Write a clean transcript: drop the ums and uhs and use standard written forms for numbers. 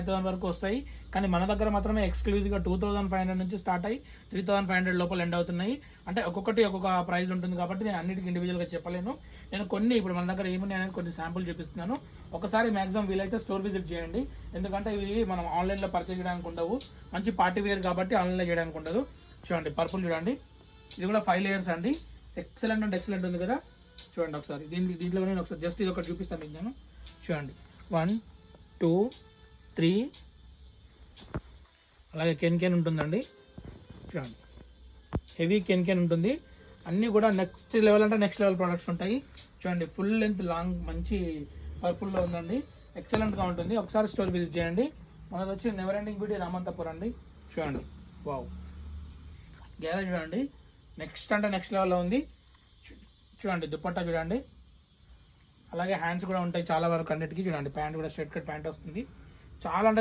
5,000 వరకు వస్తాయి. కానీ మన దగ్గర మాత్రమే ఎక్స్క్లూజివ్గా 2,500 నుంచి స్టార్ట్ అయ్యి 3,500 లోపల ఎండ్ అవుతున్నాయి. అంటే ఒక్కొక్కటి ఒక్కొక్క ప్రైస్ ఉంటుంది కాబట్టి నేను అన్నిటికీ ఇండివిజువల్గా చెప్పలేను. నేను కొన్ని ఇప్పుడు మన దగ్గర ఏమున్నాయి అనేది కొన్ని శాంపుల్ చూపిస్తున్నాను. ఒకసారి మ్యాక్సిమం వీలైతే స్టోర్ విజిట్ చేయండి. ఎందుకంటే ఇవి మనం ఆన్లైన్లో పర్చేజ్ చేయడానికి ఉండవు. మంచి పార్టీ వేర్ కాబట్టి ఆన్లైన్లో చేయడానికి ఉండదు. చూడండి పర్పుల్ చూడండి, ఇది కూడా 5 లేయర్స్ అండి. ఎక్సలెంట్ అంటే ఎక్సలెంట్ ఉంది కదా. చూడండి ఒకసారి దీంట్లో నేను ఒకసారి జస్ట్ ఇది ఒకటి చూపిస్తాను మీకు నేను. చూడండి 1 2 3 అలాగే కెన్ ఉంటుందండి. చూడండి హెవీ కెన్ ఉంటుంది. అన్నీ కూడా నెక్స్ట్ లెవెల్ అంటే నెక్స్ట్ లెవెల్ ప్రోడక్ట్స్ ఉంటాయి. చూడండి ఫుల్ లెంత్ లాంగ్ మంచి పర్పుల్లో ఉందండి. ఎక్సలెంట్గా ఉంటుంది. ఒకసారి స్టోర్ విజిట్ చేయండి. మనది వచ్చి నెవర్ ఎండింగ్ బ్యూటీ రామంతపూర్ అండి. చూడండి వావ్, గ్యారేజ్ చూడండి నెక్స్ట్ అంటే నెక్స్ట్ లెవెల్లో ఉంది. చూడండి దుపట్టా చూడండి, అలాగే హ్యాండ్స్ కూడా ఉంటాయి చాలా వరకు అన్నిటికీ. చూడండి ప్యాంట్ కూడా స్ట్రైట్ కట్ ప్యాంట్ వస్తుంది. చాలా